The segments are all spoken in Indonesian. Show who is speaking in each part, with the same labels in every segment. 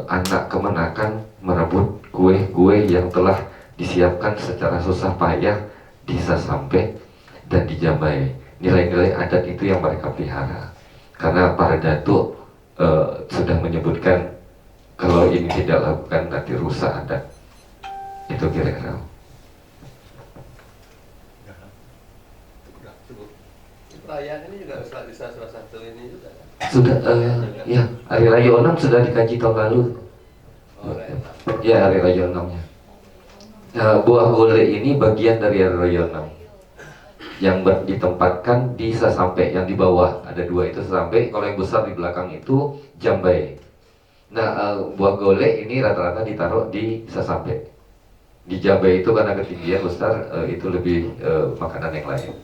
Speaker 1: anak kemenakan merebut kue-kue yang telah disiapkan secara susah payah di Sasampe dan di Jambai. Nilai-nilai adat itu yang mereka pelihara. Karena para datuk sudah menyebutkan kalau ini tidak lakukan nanti rusak adat. Itu kira-kira.
Speaker 2: Perayaan ini juga bisa salah satu ini juga.
Speaker 1: Sudah, ya, Hari Raya Onam sudah dikaji tahun lalu. Ya, Hari Raya Onamnya. Buah golek ini bagian dari Hari Raya Onam yang ditempatkan di Sasampe, yang di bawah ada dua itu Sasampe, kalau yang besar di belakang itu Jambai. Nah, buah golek ini rata-rata ditaruh di Sasampe. Di Jambai itu karena ketinggian besar, itu lebih makanan yang lain.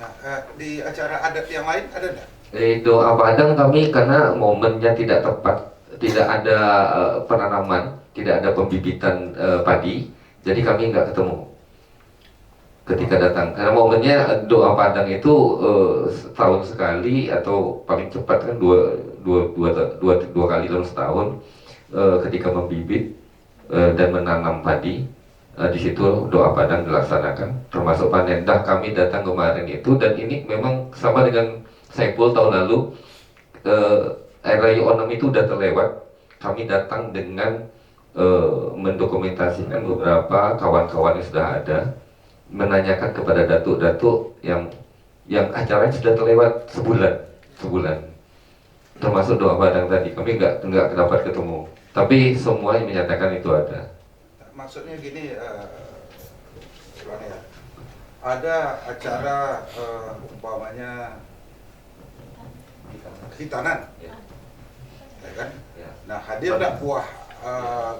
Speaker 3: Nah, di acara adat yang lain ada enggak?
Speaker 1: Doa Padang kami karena momennya tidak tepat, tidak ada penanaman, tidak ada pembibitan padi, jadi kami nggak ketemu ketika datang. Karena momennya doa Padang itu setahun sekali atau paling cepat kan dua kali dalam setahun, ketika membibit dan menanam padi. Di situ doa Padang dilaksanakan, termasuk panen. Dah kami datang kemarin itu, dan ini memang sama dengan Saiful tahun lalu. Hari Raya Onam itu udah terlewat. Kami datang dengan mendokumentasikan beberapa kawan-kawan yang sudah ada, menanyakan kepada datuk-datuk yang acaranya sudah terlewat sebulan, termasuk doa Padang tadi. Kami nggak dapat ketemu, tapi semua yang menyatakan itu ada.
Speaker 3: Maksudnya gini, ya, ada acara umpamanya hitanan, ya kan?
Speaker 1: Ya.
Speaker 3: Nah, hadir nggak buah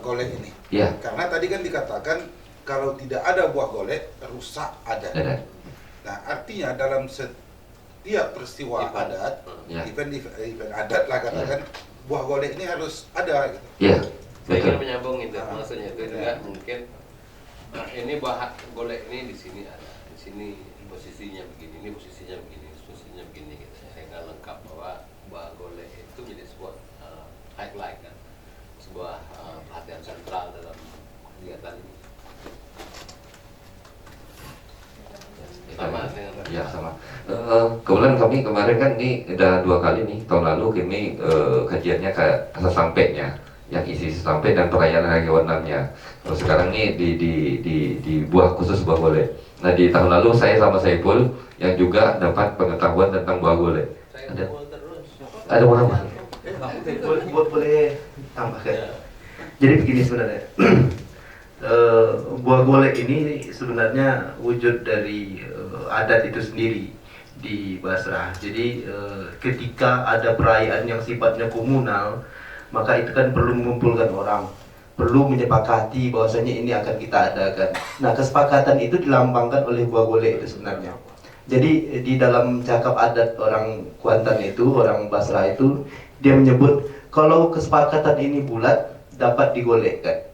Speaker 3: golek ini?
Speaker 1: Ya.
Speaker 3: Karena tadi kan dikatakan kalau tidak ada buah golek rusak adat. Nah, artinya dalam setiap peristiwa adat,
Speaker 1: Ya.
Speaker 3: event adat lah katakan, buah golek ini harus ada gitu.
Speaker 1: Ya.
Speaker 2: Saya ingin menyambung itu, maksudnya itu juga mungkin ini buah golek ini di sini ada, di sini posisinya begini, ini posisinya begini, posisinya begini gitu. Sehingga lengkap bahwa buah golek itu menjadi sebuah highlight kan, sebuah perhatian sentral dalam kegiatan ini. Sama dengan
Speaker 1: Ya, sama. Kebetulan kami kemarin kan ini udah 2 kali nih, tahun lalu kami kajiannya ke Sasampenya, yang isi sampai dan perayaan Hari Onamnya. Terus sekarang ini di buah khusus buah golek. Nah, di tahun lalu saya sama Saiful yang juga dapat pengetahuan tentang buah golek. Ada mau nambah?
Speaker 4: Boleh tambahkan. Jadi begini sebenarnya. Buah golek ini sebenarnya wujud dari adat itu sendiri di Basrah. Jadi ketika ada perayaan yang sifatnya komunal, maka itu kan perlu mengumpulkan orang, perlu menyepakati bahwasanya ini akan kita adakan. Nah, kesepakatan itu dilambangkan oleh buah golek itu sebenarnya. Jadi di dalam cakap adat orang Kuantan itu, orang Basrah itu, dia menyebut kalau kesepakatan ini bulat dapat digolekkan,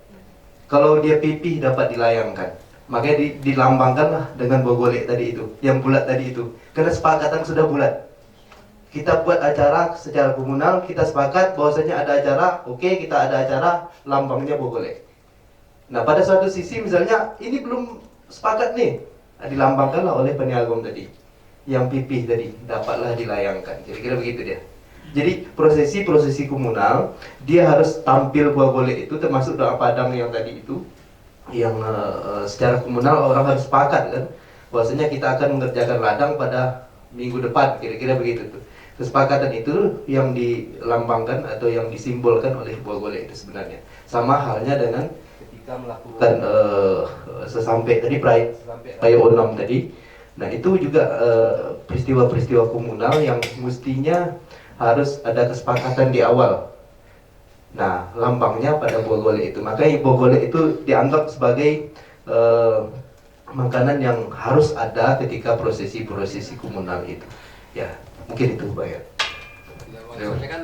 Speaker 4: kalau dia pipih dapat dilayangkan. Makanya dilambangkanlah dengan buah golek tadi itu, yang bulat tadi itu, karena kesepakatan sudah bulat. Kita buat acara secara komunal, kita sepakat bahwasanya ada acara, oke, kita ada acara, lambangnya buah golek. Nah, pada suatu sisi misalnya ini belum sepakat nih, dilambangkanlah oleh peniagom tadi, yang pipih tadi dapatlah dilayangkan. Kira-kira begitu dia. Jadi prosesi komunal dia harus tampil buah golek itu, termasuk doa Padang yang tadi itu, yang secara komunal orang harus sepakat kan, bahwasanya kita akan mengerjakan ladang pada minggu depan, kira-kira begitu tuh. Kesepakatan itu yang dilambangkan atau yang disimbolkan oleh buah golek itu sebenarnya. Sama halnya dengan ketika melakukan sesampai tadi Raya Onam tadi. Nah, itu juga peristiwa-peristiwa komunal yang mestinya harus ada kesepakatan di awal. Nah, lambangnya pada buah golek itu. Makanya buah golek itu dianggap sebagai makanan yang harus ada ketika prosesi-prosesi komunal itu. Ya, mungkin itu Pak ya.
Speaker 2: Maksudnya kan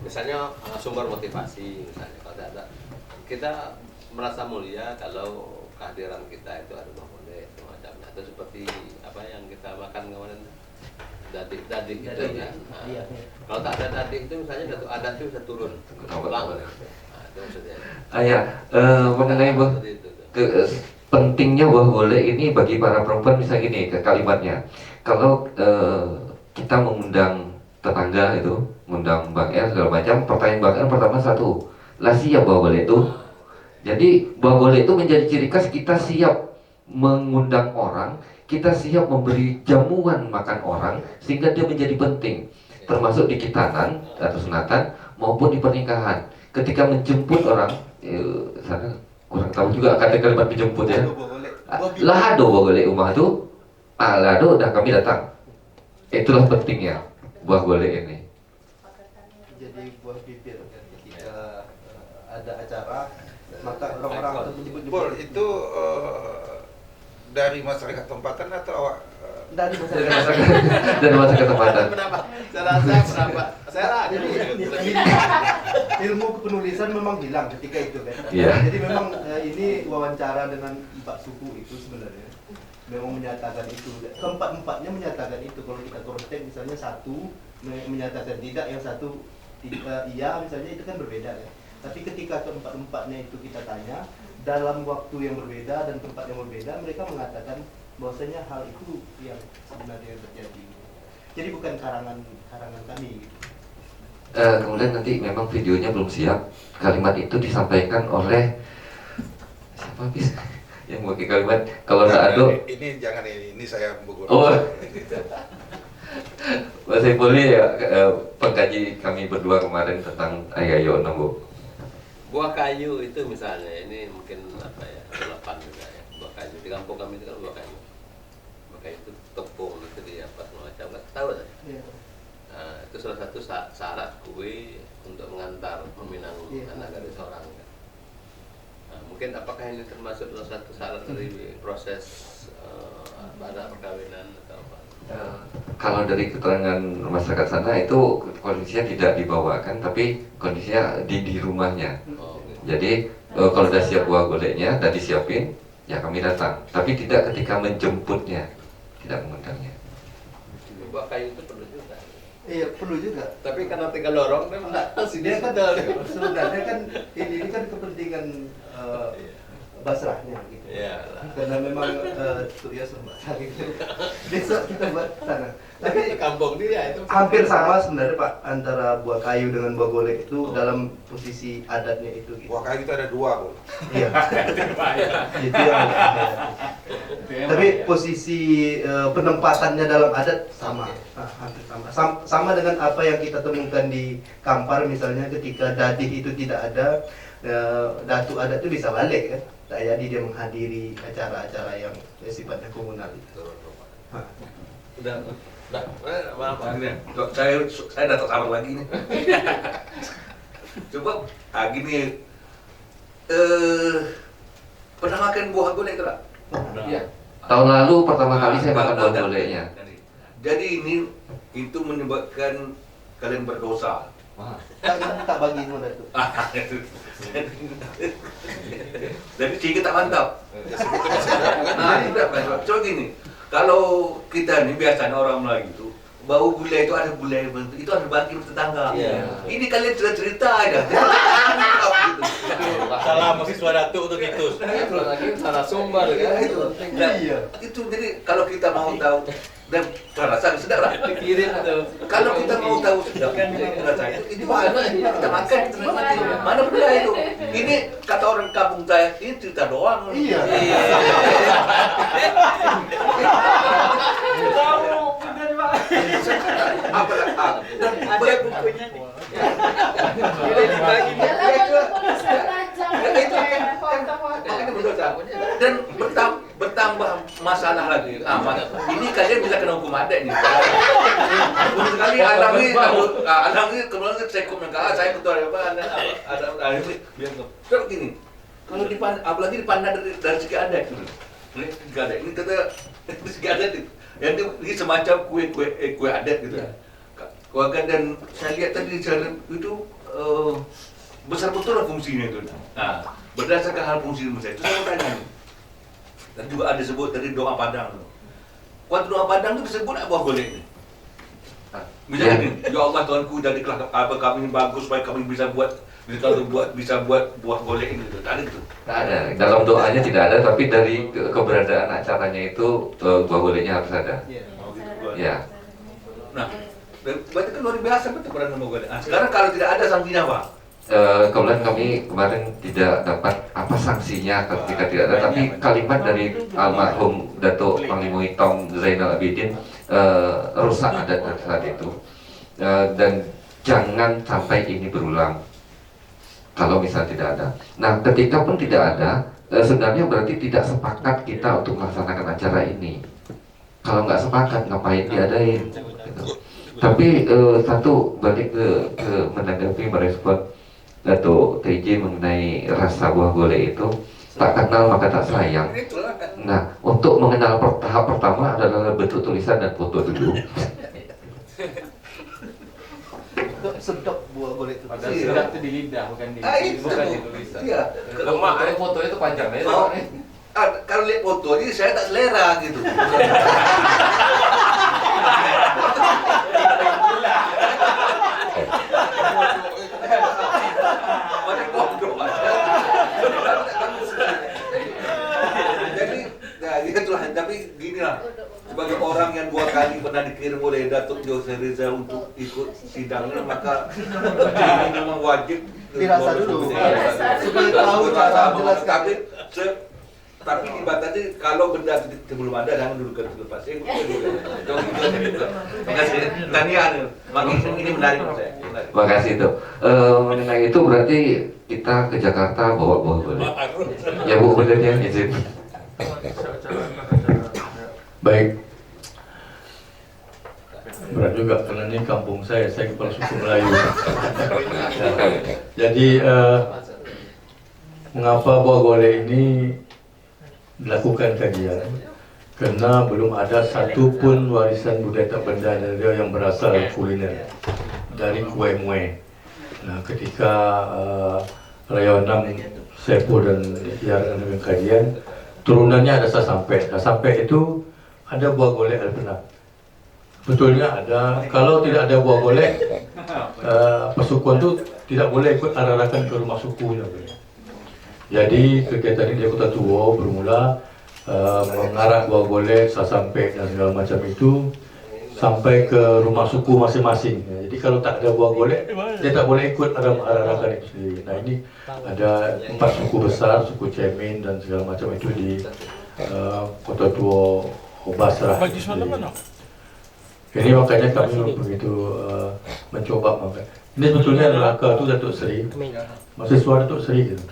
Speaker 2: misalnya sumber motivasi, misalnya kalau ada kita merasa mulia kalau kehadiran kita itu ada buah golek semacamnya, atau seperti apa yang kita makan kemarin, dadik itu
Speaker 4: Dadik.
Speaker 2: kan. Nah,
Speaker 4: Iya.
Speaker 2: kalau tak ada dadik itu misalnya satu adat itu bisa turun pulang. Nah, itu maksudnya.
Speaker 1: Ya, mengenai
Speaker 2: Seperti itu.
Speaker 1: pentingnya buah golek ini bagi para perempuan misalnya gini ke kalimatnya. Kalau kita mengundang tetangga itu, mengundang Bang El segala macam, pertanyaan Bang El pertama satu, lah siap buah golek itu? Jadi buah golek itu menjadi ciri khas kita siap mengundang orang, kita siap memberi jamuan makan orang sehingga dia menjadi penting, termasuk di khitanan atau sunatan maupun di pernikahan. Ketika menjemput orang, sana kurang tahu juga kata kalimat menjemput ya. Lah ada buah golek rumah tu, lah ada dah kami datang. Itulah pentingnya buah golek ini.
Speaker 4: Jadi buah bibir ketika ada acara, maka orang-orang itu menyebut-nyebut
Speaker 3: Bol, itu dari masyarakat tempatan atau awak?
Speaker 4: dari
Speaker 1: Dari
Speaker 4: masyarakat.
Speaker 1: masa dari masa ketempatan.
Speaker 2: Pendapat, saya rasa pendapat, saya rasa
Speaker 4: Jadi ilmu kepenulisan memang hilang ketika itu kan.
Speaker 1: Iya.
Speaker 4: Jadi memang ini wawancara dengan 4 suku itu sebenarnya memang menyatakan itu. Keempat-empatnya menyatakan itu. Kalau kita kontek misalnya satu menyatakan tidak, yang satu iya misalnya, itu kan berbeda kan. Tapi ketika keempat-empatnya itu kita tanya dalam waktu yang berbeda dan tempat yang berbeda, mereka mengatakan bahwasanya hal itu yang sebenarnya terjadi. Jadi bukan karangan kami gitu.
Speaker 1: Kemudian nanti memang videonya belum siap. Kalimat itu disampaikan oleh siapa bis? Yang pakai kalimat kalau tak ada.
Speaker 3: Ini jangan ini saya menggunakan.
Speaker 1: Oh, Mas boleh ya pengkaji kami berdua kemarin tentang Ayayo Bu.
Speaker 2: buah kayu itu misalnya, ini mungkin apa ya, relevan juga ya. Buah kayu di kampung kami itu kan buah kayu. Buah kayu itu tepung itu di apa semacam, nggak tahu kan?
Speaker 4: Iya.
Speaker 2: Nah, itu salah satu syarat kue untuk mengantar meminang
Speaker 4: Iya.
Speaker 2: anak gadis seorang kan. Nah, mungkin apakah ini termasuk salah satu syarat dari proses pada perkawinan atau apa?
Speaker 1: Kalau dari keterangan masyarakat sana itu kondisinya tidak dibawakan, tapi kondisinya di rumahnya.
Speaker 2: Oh, gitu.
Speaker 1: Jadi kalau udah siap buah goleknya, udah disiapin, ya kami datang. Tapi tidak ketika menjemputnya, tidak mengundangnya.
Speaker 2: Buah kayu itu perlu juga.
Speaker 4: Iya, perlu juga.
Speaker 2: Tapi karena tinggal lorong dia
Speaker 4: Enggak,
Speaker 2: masih
Speaker 4: dia kan
Speaker 2: disedal.
Speaker 4: sebenarnya kan ini kan kepentingan basrahnya gitu.
Speaker 2: Iya.
Speaker 4: Karena memang ya basrah gitu. Besok kita buat sana. Tapi
Speaker 2: Kampung dia itu
Speaker 4: hampir sama sebenarnya Pak, antara buah kayu dengan buah golek itu dalam posisi adatnya itu gitu.
Speaker 3: Buah kayu itu ada dua, Bol.
Speaker 4: Iya. Itu yang tapi posisi penempatannya dalam adat sama. Hampir sama. Sama dengan apa yang kita temukan di Kampar misalnya, ketika dadih itu tidak ada, datu adat itu bisa balik kan. Tak jadi dia menghadiri acara-acara yang sifatnya komunal itu. Hah.
Speaker 2: udah maaf.
Speaker 5: Saya datang sama lagi nih. Coba gini, pernah makan buah golek itu tak?
Speaker 1: Iya. Tahun lalu pertama kali saya makan buah goleknya.
Speaker 5: Jadi ini itu menyebabkan kalian berdosa.
Speaker 4: Tak bagi semua datu.
Speaker 5: Jadi sedikit tak mantap. Tidak mantap. Coba gini, kalau kita nih biasanya orang Melayu itu bau gulai itu ada gulai itu ada bagi tetangga.
Speaker 2: Iya.
Speaker 5: Ini kalian cerita aja.
Speaker 6: Salah mahasiswa datuk tuh gitu.
Speaker 2: Itu lagi salah sumber kan.
Speaker 5: Nah,
Speaker 4: Iya.
Speaker 5: itu jadi kalau kita mau tahu dan rasa sedap lah.
Speaker 2: Pikirin tuh.
Speaker 5: Kalau kita mau tahu sedap rasanya itu mana kita makan kita nikmati. Mana benda itu? Ini kata orang kampung saya ini cerita doang.
Speaker 4: Iya.
Speaker 5: Apa
Speaker 6: Ada bukunya nih.
Speaker 5: dan bertambah masalah lagi. Ini kalian bisa kena hukum adat nih. Betul sekali alami kemudian saya komunikasi saya ketua apa ada biar terus gini. Kalau apalagi dipandang dari segi adat gitu. Ini adat ini kata dari segi adat ini semacam kue adat gitu. Keluarga dan saya lihat tadi itu besar betul lah fungsinya itu. Nah, berdasarkan hal fungsi saya itu saya mau tanya nih. Dan juga ada sebut tadi doa padang. Waktu doa padang itu disebut apa buah golek ini? Misalnya gini, ya Allah Tuhanku jadikanlah apa kami bagus supaya kami bisa buat buah golek ini gitu. Ada gitu.
Speaker 1: Tidak ada. Dalam doanya tidak ada, tapi dari keberadaan acaranya itu buah goleknya harus ada. Ya.
Speaker 5: Nah, berarti kan luar biasa betul peran buah golek. Nah, sekarang kalau tidak ada sanksinya Pak.
Speaker 1: Kebetulan kami kemarin tidak dapat apa sanksinya ketika tidak ada, tapi kalimat dari almarhum Datuk Panglima Hitam Zainal Abidin rusak adat pada saat itu, dan jangan sampai ini berulang kalau misal tidak ada. Nah, ketika pun tidak ada, sebenarnya berarti tidak sepakat kita untuk melaksanakan acara ini. Kalau nggak sepakat, ngapain diadain? Gitu. Tapi satu balik ke menanggapi merespon Datuk TJ mengenai rasa buah golek itu, tak kenal maka tak sayang. Nah, untuk mengenal tahap pertama adalah bentuk tulisan dan foto dulu.
Speaker 4: Sedap buah golek itu.
Speaker 6: Padahal sedap itu di lidah, bukan di tulisan.
Speaker 5: Iya.
Speaker 2: Lemak foto itu panjang ya.
Speaker 5: Oh, kalau lihat foto ini saya tak selera gitu. Macam bodoh aja. Jadi, nah itulah. Tapi gini lah, sebagai orang yang 2 kali pernah dikirim oleh Datuk Jose Rizal untuk ikut sidangnya, maka ini memang wajib
Speaker 4: Dirasa dulu.
Speaker 5: supaya tahu cara menjelaskan. Tapi dibatasi kalau benda itu belum ada, jangan dulu ke lepas. Terima kasih. Tanian, makin ini menarik saya.
Speaker 1: Terima kasih itu. Mengenai itu berarti kita ke Jakarta bawa buah golek. Ya Bu, benernya izin.
Speaker 7: Baik. Berat juga karena ini kampung saya kepala suku Melayu. Jadi mengapa buah golek ini dilakukan kajian? Karena belum ada satupun warisan budaya tak benda yang berasal dari kuliner, dari kue mue. Nah, ketika Rayon 6 Sepo dan Ikhtiar dengan kajian, turunannya ada sasampai. Sasampai itu ada buah golek Alpena. Betulnya ada. Kalau tidak ada buah golek, pasukan itu tidak boleh ikut arah-arakan ke rumah sukunya. Jadi kegiatan ini di Kota Tua bermula mengarah buah golek, sasampai dan segala macam itu sampai ke rumah suku masing-masing. Jadi kalau tak ada buah golek, dia tak boleh ikut arah-arakan itu sendiri. Nah, ini ada 4 suku besar, suku Cemin dan segala macam itu di Kota Tua Basrah. Ini makanya kami begitu mencoba. Ini sebetulnya neraka itu Datuk Seri, mahasiswa Datuk Seri gitu.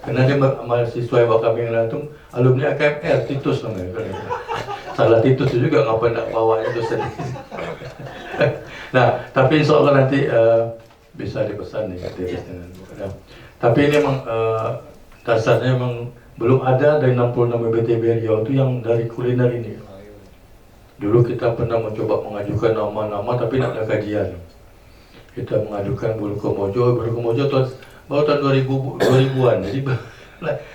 Speaker 7: Karena dia mahasiswa yang bawa kami yang langsung alumni AKMR, Titus namanya. Salah Titus juga, ngapa nak bawa itu sendiri. Nah, tapi insya Allah nanti bisa dipesan nih dengan. Tapi ini memang dasarnya memang belum ada dari 66 BTB Riau itu yang dari kuliner ini. Dulu kita pernah mencoba mengajukan nama-nama tapi nak ada kajian. Kita mengajukan Bulu Komojo baru tahun 2000-an.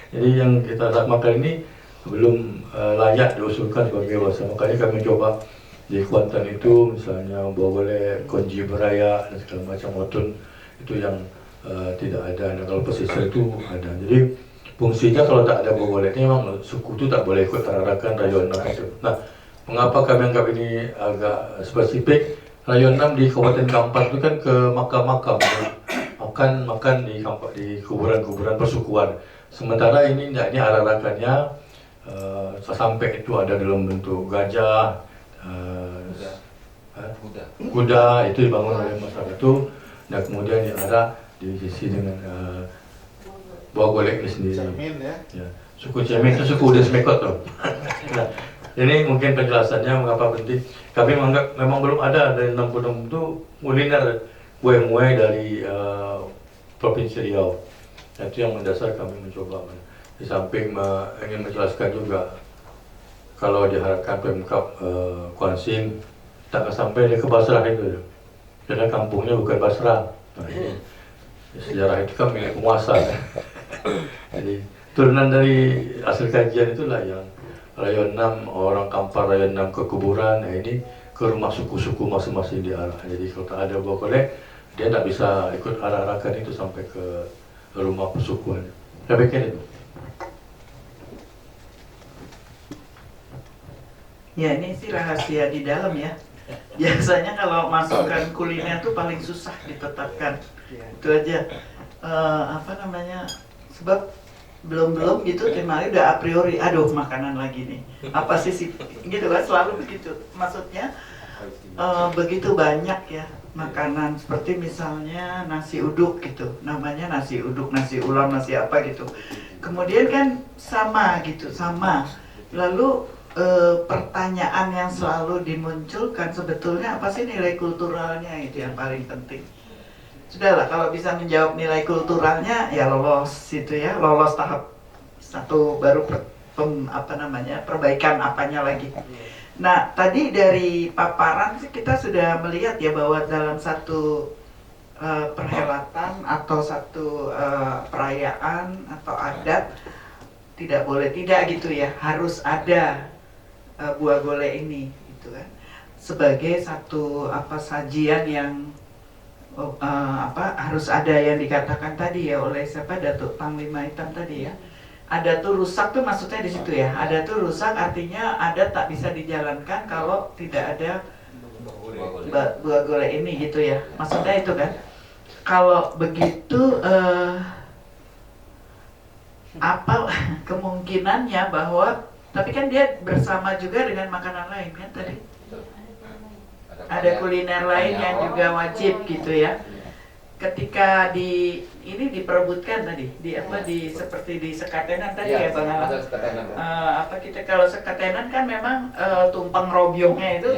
Speaker 7: Jadi yang kita makan ini belum layak diusulkan sebagai bahasa. Makanya kami coba di Kuantan itu misalnya buah golek, konji beraya dan segala macam otun itu yang tidak ada. Nah, kalau pesisir itu ada. Jadi fungsinya kalau tak ada buah golek ini memang suku itu tak boleh ikut arahkan rayon 6 itu. Nah, mengapa kami anggap ini agak spesifik? Rayon 6 di Kabupaten Kampar itu kan ke makam-makam, makan di kuburan-kuburan persukuan. Sementara ini arah-arakannya sampai itu ada dalam bentuk gajah, kuda itu dibangun oleh masyarakat itu, dan kemudian diarah diisi dengan buah golek ini sendiri. Ya. Suku Cemin itu suku udah semekot tuh. Nah, ini mungkin penjelasannya mengapa penting. Kami menganggap memang belum ada dari 66 itu kuliner kue-mue dari Provinsi Riau. Itu yang mendasar kami mencoba. Di samping ingin menjelaskan juga kalau diharapkan Pemkab Kuansin tak sampai dia ke Basrah itu. Karena kampungnya bukan Basrah. Nah, ini sejarah itu kan milik penguasa. Jadi turunan dari hasil kajian itulah yang Rayon 6, orang Kampar Rayon 6 ke kuburan. Nah, ini ke rumah suku-suku masing-masing di arah. Jadi kalau tak ada buah golek, dia tak bisa ikut arah-arahkan itu sampai ke rumah persukuan. Saya pikir itu.
Speaker 8: Ya ini sih rahasia di dalam ya. Biasanya kalau masukkan kuliner tuh paling susah ditetapkan. Itu aja. Apa namanya? Sebab belum gitu kemarin udah a priori, aduh makanan lagi nih. Apa sih gitu kan selalu begitu. Maksudnya begitu banyak ya makanan seperti misalnya nasi uduk gitu. Namanya nasi uduk, nasi ulam, nasi apa gitu. Kemudian kan sama gitu, sama. Lalu pertanyaan yang selalu dimunculkan sebetulnya apa sih nilai kulturalnya, itu yang paling penting. Sudahlah kalau bisa menjawab nilai kulturalnya ya lolos itu ya, lolos tahap satu baru perbaikan apanya lagi. Nah tadi dari paparan sih kita sudah melihat ya bahwa dalam satu perhelatan atau satu perayaan atau adat tidak boleh tidak gitu ya, harus ada buah golek ini gitu kan sebagai satu sajian yang harus ada yang dikatakan tadi ya oleh siapa, Datuk Panglima Hitam tadi ya. Ada tuh rusak tuh maksudnya di situ ya. Ada tuh rusak artinya ada tak bisa dijalankan kalau tidak ada buah golek ini gitu ya. Maksudnya itu kan. Kalau begitu apa kemungkinannya bahwa tapi kan dia bersama juga dengan makanan lain kan tadi. Ada kuliner lain yang juga wajib gitu ya. Ketika ini diperebutkan tadi seperti di sekatenan tadi ya Bang Alam. Kita kalau sekatenan kan memang tumpeng robyongnya itu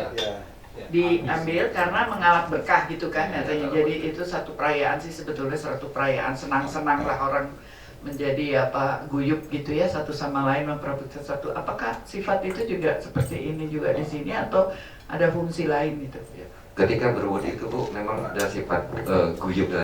Speaker 8: diambil karena mengalap berkah gitu kan katanya. Jadi itu satu perayaan sih sebetulnya, satu perayaan senang-senang lah orang menjadi guyup gitu ya satu sama lain memperebutkan satu. Apakah sifat itu juga seperti ini juga di sini atau ada fungsi lain gitu?
Speaker 1: Ketika berwudu itu Bu memang ada sifat guyup.